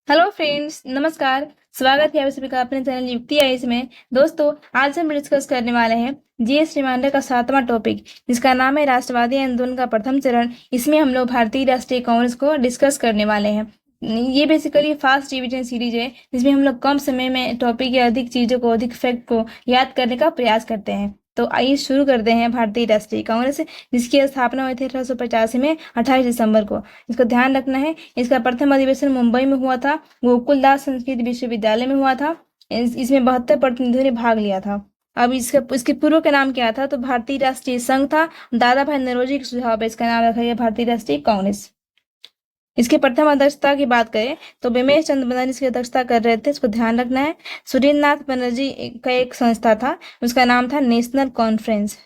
Hello friends, नमस्कार। स्वागत है आप सभी का अपने चैनल युक्ति आइज में। दोस्तों, आज हम डिस्कस करने वाले हैं जीएस रिमाइंडर का 7वां टॉपिक, जिसका नाम है राष्ट्रवादी आंदोलन का प्रथम चरण। इसमें हम लोग भारतीय राष्ट्रीय कांग्रेस को डिस्कस करने वाले हैं। ये बेसिकली फास्ट रिवीजन सीरीज है, जिसमें हम लोग कम समय में टॉपिक या अधिक चीजों को, अधिक फैक्ट को याद करने का प्रयास करते हैं। तो आइए शुरू करते हैं। भारतीय राष्ट्रीय कांग्रेस, जिसकी स्थापना हुई थी 1885 में 28 दिसंबर को। इसको ध्यान रखना है, इसका प्रथम अधिवेशन मुंबई में हुआ था, गोकुलदास संस्कृत विश्वविद्यालय में हुआ था। इसमें 72 प्रतिनिधियों ने भाग लिया था। अब इसके पूर्व का नाम क्या था? तो भारतीय राष्ट्रीय संघ था। दादा भाई नौरोजी के सुझाव पर इसका नाम रखा गया भारतीय राष्ट्रीय कांग्रेस। इसके प्रथम अध्यक्षता की बात करें तो बिमेश चंद्र बनर्जी इसकी अध्यक्षता कर रहे थे, इसको ध्यान रखना है। सुरेंद्र नाथ बनर्जी का एक संस्था था, उसका नाम था नेशनल कॉन्फ्रेंस।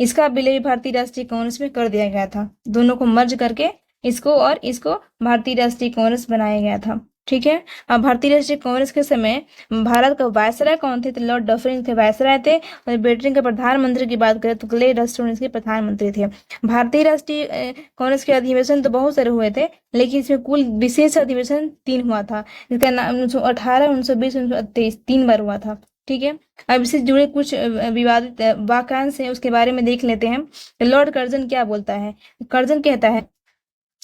इसका विलय भारतीय राष्ट्रीय कांग्रेस में कर दिया गया था। दोनों को मर्ज करके इसको भारतीय राष्ट्रीय कांग्रेस बनाया गया था। ठीक है। अब भारतीय राष्ट्रीय कांग्रेस के समय भारत का वायसराय कौन थे? तो लॉर्ड डफरिन के वायसराय थे। और ब्रिटेन के प्रधानमंत्री की बात करें तो ग्लेड हस्टन इसके प्रधानमंत्री थे। भारतीय राष्ट्रीय कांग्रेस के अधिवेशन तो बहुत सारे हुए थे, लेकिन इसमें कुल विशेष अधिवेशन 3 हुआ था, जिसका नाम 1918, 1920, 1923 3 बार हुआ था। ठीक है। अब इससे जुड़े कुछ विवादित वाक्यांश हैं, उसके बारे में देख लेते हैं। लॉर्ड कर्जन क्या बोलता है? कर्जन कहता है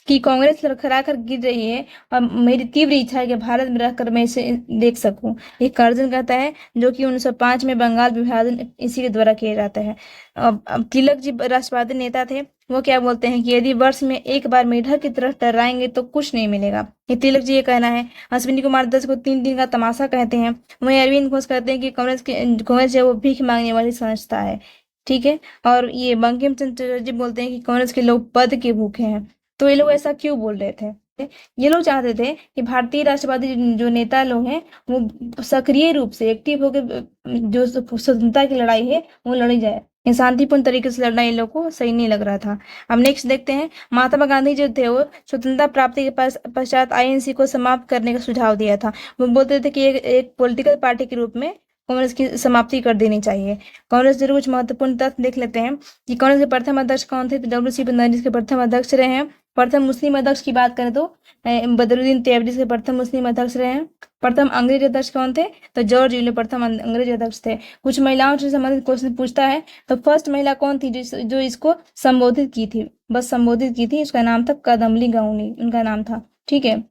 कि कांग्रेस लड़खड़ा कर गिर रही है और मेरी तीव्र इच्छा है कि भारत में रहकर मैं इसे देख सकूं। ये कर्जन कहता है, जो कि 1905 में बंगाल विभाजन इसी के द्वारा किया जाता है। अब तिलक जी राष्ट्रवादी नेता थे, वो क्या बोलते हैं कि यदि वर्ष में एक बार मेढक की तरफ टर्राएंगे तो कुछ नहीं मिलेगा। ये तिलक जी ये कहना है। अश्विनी कुमार दत्त को 3 दिन का तमाशा कहते हैं। वहीं अरविंद घोष कहते हैं कि कांग्रेस जो है वो भीख मांगने वाली संस्था है। ठीक है। और ये बंकिम चंद्र चटर्जी बोलते हैं कि कांग्रेस के लोग पद के भूखे हैं। तो ये लोग ऐसा क्यों बोल रहे थे? ये लोग चाहते थे कि भारतीय राष्ट्रवादी जो नेता लोग हैं वो सक्रिय रूप से एक्टिव होकर जो स्वतंत्रता की लड़ाई है वो लड़ी जाए। ये शांतिपूर्ण तरीके से लड़ना इन लोग को सही नहीं लग रहा था। अब नेक्स्ट देखते हैं। महात्मा गांधी जो थे वो स्वतंत्रता प्राप्ति के पश्चात आईएनसी को समाप्त करने का सुझाव दिया था। वो बोलते थे कि एक पॉलिटिकल पार्टी के रूप में कांग्रेस की समाप्ति कर देनी चाहिए। कांग्रेस जरूर कुछ महत्वपूर्ण तथ्य देख लेते हैं कि कांग्रेस के प्रथम अध्यक्ष कौन थे? तो डब्ल्यू.सी. बनर्जी के प्रथम अध्यक्ष रहे हैं। प्रथम मुस्लिम अध्यक्ष की बात करें तो बदरुद्दीन तैयबजी के प्रथम मुस्लिम अध्यक्ष रहे हैं। प्रथम अंग्रेज अध्यक्ष कौन थे? तो जॉर्ज यूले प्रथम अंग्रेज अध्यक्ष थे। कुछ महिलाओं से संबंधित क्वेश्चन पूछता है, तो फर्स्ट महिला कौन थी जो इसको संबोधित की थी? बस संबोधित की थी, उसका नाम था कदमली गाउनी, उनका नाम था। ठीक है।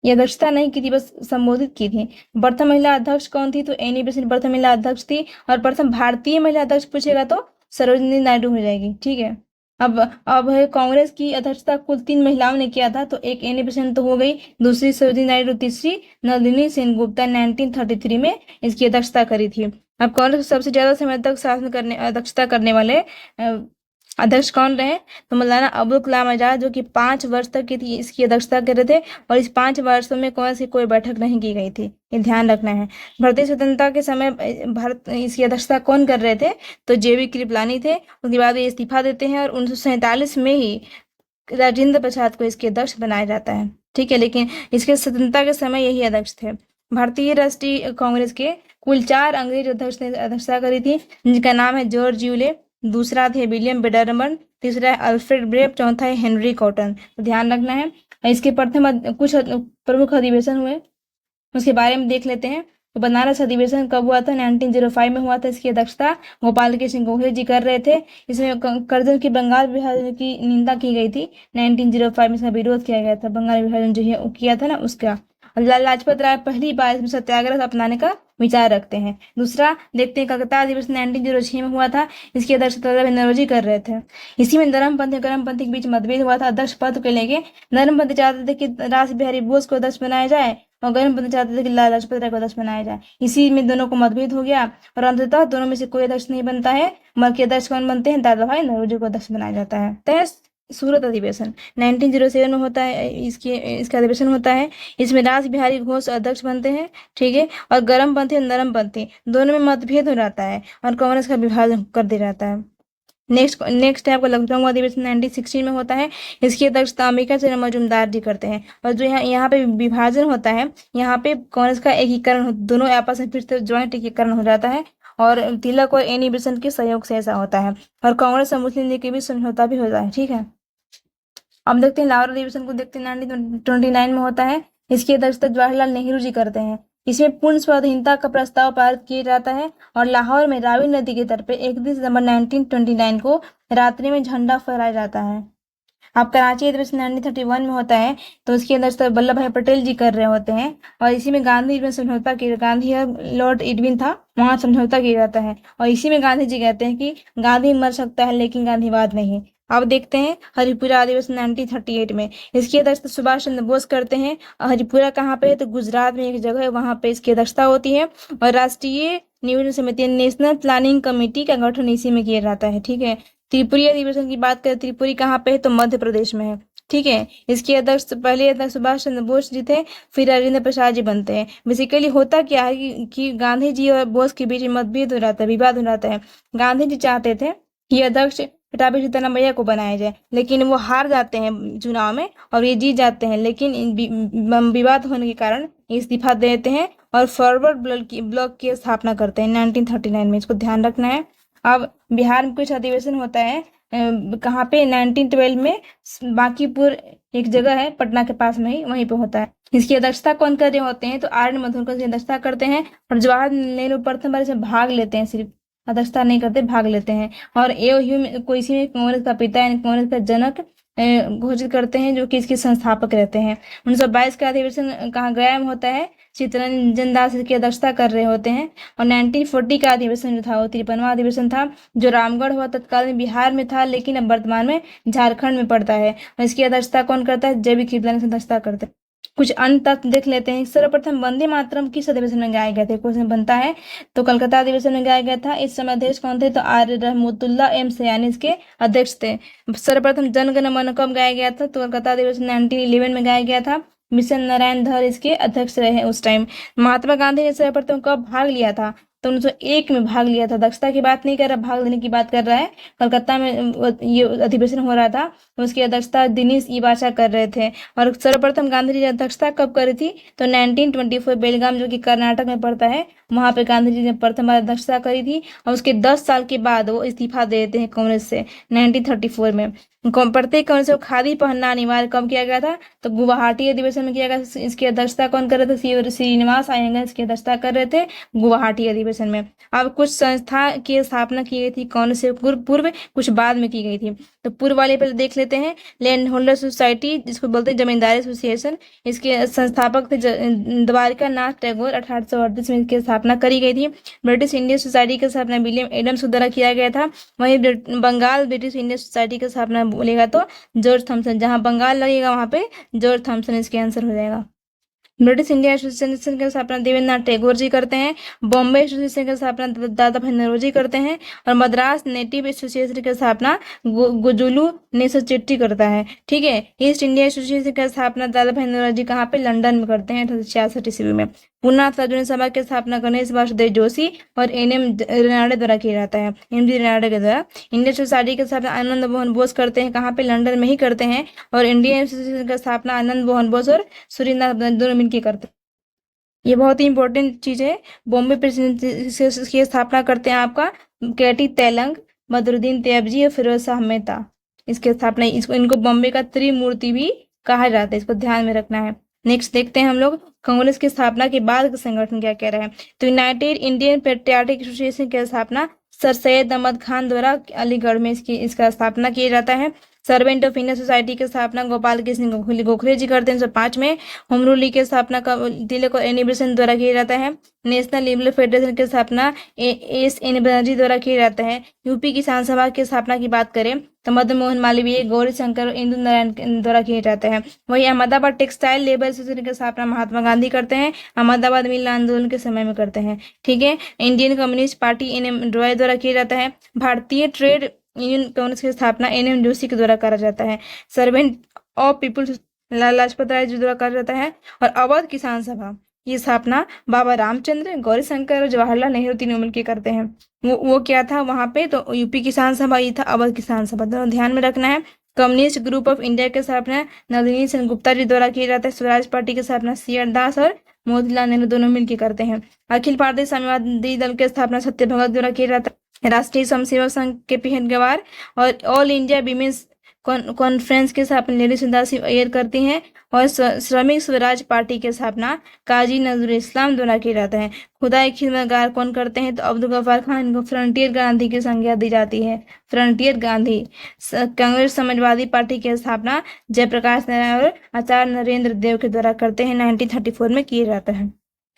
ये अध्यक्षता नहीं की थी, बस संबोधित की थी। प्रथम महिला अध्यक्ष कौन थी? तो एनी बेसेंट प्रथम महिला अध्यक्ष थी। और प्रथम भारतीय महिला अध्यक्ष पूछेगा तो सरोजिनी नायडू हो जाएगी। ठीक है। अब है कांग्रेस की अध्यक्षता कुल 3 महिलाओं ने किया था। तो एक एनी बेसेंट तो हो गई, दूसरी सरोजिनी नायडू, तीसरी नलिनी सेनगुप्ता 1933 में इसकी अध्यक्षता करी थी। अब कांग्रेस सबसे ज्यादा समय तक अध्यक्षता करने वाले अध्यक्ष कौन रहे? तो मौलाना अबुल कलाम आजाद, जो कि 5 वर्ष तक की थी इसकी अध्यक्षता कर रहे थे। और इस 5 वर्षों में कांग्रेस की कोई बैठक नहीं की गई थी, ये ध्यान रखना है। भारतीय स्वतंत्रता के समय भारत इसकी अध्यक्षता कौन कर रहे थे? तो जेबी कृपलानी थे। उसके बाद ये इस्तीफा देते हैं और 1947 में ही राजेंद्र प्रसाद को इसके अध्यक्ष बनाया जाता है। ठीक है। लेकिन इसके स्वतंत्रता के समय यही अध्यक्ष थे। भारतीय राष्ट्रीय कांग्रेस के कुल 4 अंग्रेज अध्यक्ष ने अध्यक्षता करी थी, जिनका नाम है जॉर्ज यूले, दूसरा थे विलियम बेडरमन, तीसरा है अल्फ्रेड ब्रेव, चौथा है हेनरी कॉटन। तो ध्यान रखना है। इसके प्रथम कुछ प्रमुख अधिवेशन हुए, उसके बारे में देख लेते हैं। तो बनारस अधिवेशन कब हुआ था? 1905 में हुआ था। इसकी अध्यक्षता गोपाल कृष्ण गोखले जी कर रहे थे। इसमें करजन की बंगाल विभाजन की निंदा की गई थी। 1905 में इसका विरोध किया गया था, बंगाल विभाजन जो है किया था ना उसका। लाला लाजपत राय पहली बार इसमें सत्याग्रह अपनाने का विचार रखते हैं। दूसरा देखते हैं, कलकत्ता अधिवेशन 1906 में हुआ था। इसकी अध्यक्षता दादा भाई नौरोजी कर रहे थे। इसी में नरमपंथी और गरमपंथी के बीच मतभेद हुआ था अध्यक्ष पद को लेके। नरमपंथी चाहते थे कि रास बिहारी बोस को अध्यक्ष बनाया जाए और गरमपंथी चाहते थे कि लाला लाजपत राय को अध्यक्ष बनाया जाए। इसी में दोनों को मतभेद हो गया और अंततः दोनों में से कोई अध्यक्ष नहीं बनता है। बल्कि अध्यक्ष कौन बनते हैं? दादा भाई नौरोजी को अध्यक्ष बनाया जाता है। सूरत अधिवेशन 1907 में होता है। इसका अधिवेशन होता है। इसमें रास बिहारी घोष अध्यक्ष बनते हैं। ठीक है। और गर्मपंथी और नरमपंथी दोनों में मतभेद हो जाता है और कांग्रेस का विभाजन कर दिया जाता है। नेक्स्ट है आपका लखनऊ अधिवेशन 1916 में होता है। इसकी अध्यक्षता अंबिका चंद्र मजूमदार जी करते हैं। और जो यहाँ पे विभाजन होता है, यहाँ पे कांग्रेस का एकीकरण, दोनों आपस में फिर से ज्वाइंट एकीकरण हो जाता है और तिलक और एनी बेसेंट के सहयोग से ऐसा होता है। और कांग्रेस और मुस्लिम लीग के बीच समझौता भी होता है। ठीक है। अब देखते हैं लाहौर अधिवेशन को, देखते हैं 1929 में होता है। इसकी अध्यक्षता जवाहरलाल नेहरू जी करते हैं। इसमें पूर्ण स्वाधीनता का प्रस्ताव पारित किया जाता है और लाहौर में रावी नदी के तट पर 31 दिसंबर 1929 को रात्रि में झंडा फहराया जाता है। अब कराची अधिवेशन 1931 में होता है, तो उसके अंदर सर वल्लभ भाई पटेल जी कर रहे होते हैं और इसी में गांधी में समझौता किया, गांधी और लॉर्ड इरविन था, वहां समझौता किया जाता है और इसी में गांधी जी कहते हैं कि गांधी मर सकता है लेकिन गांधीवाद नहीं। अब देखते हैं हरिपुरा अधिवेशन 1938 में। इसकी अध्यक्षता सुभाष चंद्र बोस करते हैं। हरिपुरा कहाँ पे है, तो गुजरात में एक जगह है, वहां पे इसकी अध्यक्षता होती है और राष्ट्रीय नियोजन समिति नेशनल प्लानिंग कमेटी का गठन इसी में किया जाता है। ठीक है। त्रिपुरी अधिवेशन की बात करें, त्रिपुरी कहाँ पे है, तो मध्य प्रदेश में है। ठीक है। इसके अध्यक्ष पहले अध्यक्ष सुभाष चंद्र बोस जी थे, फिर राजेंद्र प्रसाद जी बनते हैं। बेसिकली होता क्या है कि गांधी जी और बोस के बीच मतभेद हो जाता है, विवाद हो जाता है। गांधी जी चाहते थे कि अध्यक्ष पटाभी सीतारामैया को बनाया जाए, लेकिन वो हार जाते हैं चुनाव में और ये जीत जाते हैं, लेकिन विवाद होने के कारण इस्तीफा देते हैं और फॉरवर्ड ब्लॉक की स्थापना करते हैं 1939 में। इसको ध्यान रखना है। अब बिहार में कुछ अधिवेशन होता है, कहाँ पे, 1912 में बांकीपुर एक जगह है पटना के पास में ही, वहीं पे होता है। इसकी अध्यक्षता कौन कर रहे होते हैं, तो आर एन मधुकर की अध्यक्षता करते हैं और जवाहरलाल नेहरू प्रथम बार इसमें भाग लेते हैं, सिर्फ अध्यक्षता नहीं करते, भाग लेते हैं। और को इसी में कांग्रेस का पिता यानी कांग्रेस का जनक घोषित करते हैं, जो कि इसके संस्थापक रहते हैं। 1922 का अधिवेशन कहाँ, गया में होता है, चित्तरंजन दास की अध्यक्षता कर रहे होते हैं। और 1940 का अधिवेशन जो था वो 53वां अधिवेशन था, जो रामगढ़ हुआ, तत्कालीन बिहार में था लेकिन अब वर्तमान में झारखंड में पड़ता है। और इसकी अध्यक्षता कौन करता है, जे बी कृपलानी की अध्यक्षता करते हैं। कुछ अन्य तथ्य देख लेते हैं। सर्वप्रथम वंदे मातरम किस अधिवेशन में गाए गए थे, क्वेश्चन बनता है, तो कलकत्ता अधिवेशन में गाया गया था। इस समय अध्यक्ष कौन थे, तो आर रहमतुल्ला एम सयानी इसके अध्यक्ष थे। सर्वप्रथम जन गण मन कब गाया गया था, तो कलकत्ता अधिवेशन 1911 में गाया गया था। मिशन नारायण धर इसके अध्यक्ष रहे उस टाइम। महात्मा गांधी ने सर्वप्रथम कब भाग लिया था, तो 1901 में भाग लिया था। दक्षता की बात नहीं कर रहा, भाग लेने की बात कर रहा है। कलकत्ता में ये अधिवेशन हो रहा था, तो उसकी अध्यक्षता दिनेश इवाचा कर रहे थे। और सर्वप्रथम गांधी जी अध्यक्षता कब करी थी, तो 1924 बेलगाम, जो कि कर्नाटक में पड़ता है, वहां पे गांधी जी ने प्रथम बार अध्यक्षता करी थी। और उसके 10 साल के बाद वो इस्तीफा दे देते हैं कांग्रेस से 1934 में। प्रत्येक कांग्रेस को खादी पहनना अनिवार्य कब किया गया था, तो गुवाहाटी अधिवेशन में किया गया। इसकी अध्यक्षता कौन कर रहे थे, श्रीनिवास अय्यर इसकी अध्यक्षता कर रहे थे गुवाहाटी अधिवेशन में। अब कुछ संस्था की स्थापना की गई थी कौन से पूर्व, कुछ बाद में की गई थी। तो पूर्व वाले पहले देख लेते हैं। लैंड होल्डर सोसाइटी, जिसको बोलते हैं जमींदारी एसोसिएशन, इसके संस्थापक थे द्वारिका नाथ टैगोर। 1838 में इसकी स्थापना करी गई थी। ब्रिटिश इंडियन सोसाइटी की स्थापना विलियम एडम्स द्वारा किया गया था। वहीं बंगाल ब्रिटिश इंडियन सोसाइटी की स्थापना बोलेगा तो जॉर्ज थॉमसन, जहां बंगाल लगेगा वहां पे जॉर्ज थॉमसन इसके आंसर हो जाएगा। ब्रिटिश इंडिया एसोसिएशन की स्थापना देवेंद्रनाथ टैगोर जी करते हैं। बॉम्बे एसोसिएशन की स्थापना दादा भाई नौरोजी करते हैं। और मद्रास नेटिव एसोसिएशन की स्थापना गुजुलू नेसोचेट्टी करता है। ठीक है। ईस्ट इंडिया एसोसिएशन की स्थापना दादा भाई नौरोजी कहाँ पे, लंदन में करते हैं 1866 ईस्वी में। पूना तर्जुनी सभा की स्थापना गणेश वासुदेव जोशी और एन.एम. रेनाडे द्वारा किया जाता है, एम.जी. रेनाडे के द्वारा। इंडियन सोसाइटी की स्थापना आनंद मोहन बोस करते हैं, कहाँ पे, लंदन में ही करते हैं। और इंडियन एसोसिएशन की स्थापना आनंद मोहन बोस और सूर्यनाथ दोनों मिलकर करते हैं। ये बहुत ही इंपॉर्टेंट चीज है। बॉम्बे प्रेसिडेंसी की स्थापना करते हैं आपका केटी तेलंग, बदरुद्दीन तैयबजी और फिरोज शाह मेहता। इसकी स्थापना, इसको इनको बॉम्बे का त्रिमूर्ति भी कहा जाता है, इसको ध्यान में रखना है। नेक्स्ट देखते हैं हम लोग कांग्रेस की स्थापना के बाद का संगठन क्या कह रहा है। तो यूनाइटेड इंडियन पेट्रियाटिक एसोसिएशन की स्थापना सर सैयद अहमद खान द्वारा अलीगढ़ में इसका स्थापना किया जाता है। सर्वेंट ऑफ इंडियन सोसाइटी की स्थापना गोपाल कृष्ण गोखले जी करते हैं 1905 में। होम रूल लीग की स्थापना तिलक और एनी बेसेंट द्वारा किया जाता है। नेशनल लिबरल फेडरेशन की स्थापना एस एन बनर्जी द्वारा किया जाता है। यूपी किसान सभा की स्थापना की बात करें तो मदन मोहन मालवीय, गौरी शंकर और इंदु नारायण द्वारा किया जाता है। वही अहमदाबाद टेक्सटाइल लेबर एसोसिएशन की स्थापना महात्मा गांधी करते हैं, अहमदाबाद मिल आंदोलन के समय में करते हैं। ठीक है। Indian communist party N M. Roy द्वारा किया जाता है। भारतीय ट्रेड यूनियन कांग्रेस की स्थापना एन.एम. जोशी के द्वारा करा जाता है। Servant of people's Lala Lajpat Rai ji द्वारा करा जाता है। और अवध किसान सभा की स्थापना बाबा रामचंद्र, गौरी शंकर और जवाहरलाल नेहरू तीनों मिलकर करते हैं। वो क्या था वहां पे, तो यूपी किसान सभा, ये था अवध किसान सभा, दोनों ध्यान में रखना है। कम्युनिस्ट ग्रुप ऑफ इंडिया की स्थापना नलिनी सेनगुप्ता जी द्वारा किया जाता है। स्वराज पार्टी की स्थापना सी.आर. दास और मोतीलाल नेहरू दोनों मिलकर करते हैं। अखिल भारतीय साम्यवादी दल की स्थापना सत्य भगत द्वारा किया जाता है। राष्ट्रीय स्वयंसेवक संघ के पी.एन. गवार और ऑल इंडिया विमेंस कॉन्फ्रेंस की स्थापना लेडी सुंदरसी अय्यर करती हैं और श्रमिक स्वराज पार्टी की स्थापना काजी नजरुल इस्लाम द्वारा की जाता है। खुदाई खिदमतगार कौन करते हैं? तो अब्दुल गफ्फार खान। इनको फ्रंटियर गांधी की संज्ञा दी जाती है, फ्रंटियर गांधी। कांग्रेस समाजवादी पार्टी की स्थापना जयप्रकाश नारायण और आचार्य नरेंद्र देव के द्वारा करते हैं, 1934 में किया जाता है।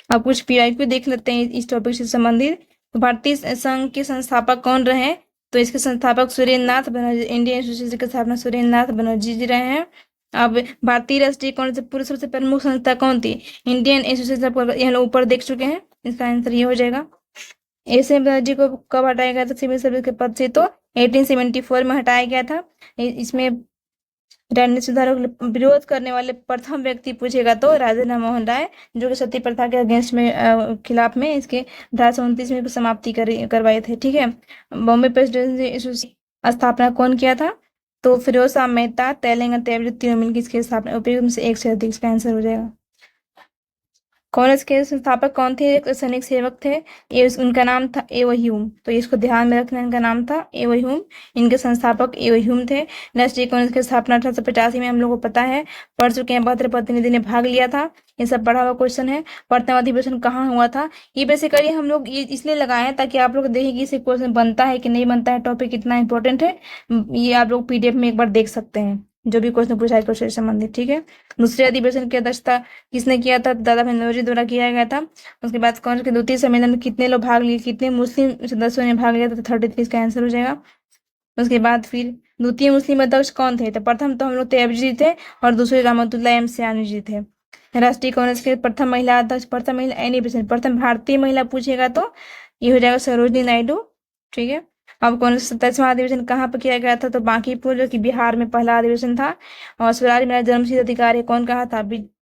अब कुछ पीआईक्यू देख लेते हैं इस टॉपिक से संबंधित। तो भारतीय संघ के संस्थापक कौन रहे? तो इसके संस्थापक सुरेंद्र नाथ बनर्जी, इंडियन एसोसिएशन के स्थापना सुरेंद्र नाथ बनर्जी जी रहे हैं। अब भारतीय राष्ट्रीय कांग्रेस पूर्व सबसे प्रमुख संस्था कौन थी? इंडियन एसोसिएशन, ये हम लोग ऊपर देख चुके हैं, इसका आंसर ये हो जाएगा। एस एम बनर्जी को कब हटाया गया था सिविल सर्विस के पद से? तो 1874 में हटाया गया था। इसमें राजनीतिक सुधारों का विरोध करने वाले प्रथम व्यक्ति पूछेगा तो राजा राममोहन राय, जो कि सती प्रथा के अगेंस्ट में खिलाफ में इसके 1829 में समाप्ति करवाए थे। ठीक है। बॉम्बे प्रेसिडेंसी स्थापना कौन किया था? तो फिरोज शाह मेहता, तेलंगाना तेवरी तीनों मिलकर इसकी स्थापना, उपयोग में से एक से अधिक, इसका आंसर हो जाएगा। कांग्रेस के संस्थापक कौन थे? एक सैनिक सेवक थे, ये उनका नाम था एवो ह्यूम, तो इसको ध्यान में रखना, इनका नाम था एवो ह्यूम। इनके संस्थापक एवो ह्यूम थे। राष्ट्रीय कांग्रेस की स्थापना 1885 में हम लोगों को पता है, पढ़ चुके हैं, 72 प्रतिनिधि ने भाग लिया था। ये सब पढ़ा हुआ क्वेश्चन है। प्रथम अधिवेशन कहाँ हुआ था? ये बेसिकली हम लोग ये इसलिए लगाए हैं ताकि आप लोग देखें कि इसे क्वेश्चन बनता है कि नहीं बनता है, टॉपिक कितना इंपॉर्टेंट है। ये आप लोग पीडीएफ में एक बार देख सकते हैं, जो भी क्वेश्चन पूछा है क्वेश्चन से संबंधित। ठीक है। दूसरे अधिवेशन की अध्यक्षता किसने किया था? दादा भाई नौरोजी द्वारा किया गया था। उसके बाद कांग्रेस के द्वितीय सम्मेलन में कितने लोग भाग लिए, कितने मुस्लिम सदस्यों ने भाग लिया था? 33 का आंसर हो जाएगा। उसके बाद फिर द्वितीय मुस्लिम अध्यक्ष कौन थे? तो प्रथम तो हम लोग तैयब जी थे और दूसरे रहमतुल्लाह एम सियानी जी थे। राष्ट्रीय कांग्रेस के प्रथम महिला अध्यक्ष, प्रथम महिला एनी बेसेंट, प्रथम भारतीय महिला पूछेगा तो ये हो जाएगा सरोजनी नायडू। ठीक है। अब कांग्रेस 27वां अधिवेशन कहाँ पर किया गया था? तो बांकीपुर, जो कि बिहार में पहला अधिवेशन था। और स्वराज मेरा जन्मसिद्ध अधिकार है, कौन कहा था?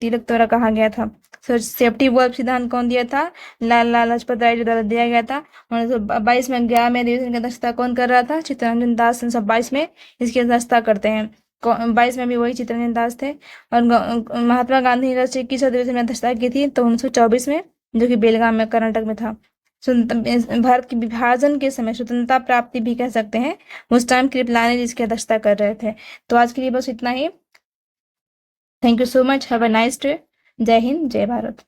तिलक द्वारा कहा गया था। सेफ्टी वॉल्व सिद्धांत कौन दिया था? लाला लाजपत राय द्वारा दिया गया था। 1922 में 11वें अधिवेशन की अध्यक्षता कौन कर रहा था? चित्तरंजन दास 1922 में इसकी अध्यक्षता करते हैं। 22 में भी वही चित्तरंजन दास थे। और महात्मा गांधी ने राष्ट्रीय किस अधिवेशन में अध्यक्षता की थी? तो 1924 में, जो कि बेलगाम में कर्नाटक में था। भारत के विभाजन के समय स्वतंत्रता प्राप्ति भी कह सकते हैं, उस टाइम कृपलानी जी इसकी अध्यक्षता कर रहे थे। तो आज के लिए बस इतना ही। Thank you so much. Have a nice day. जय हिंद, जय भारत।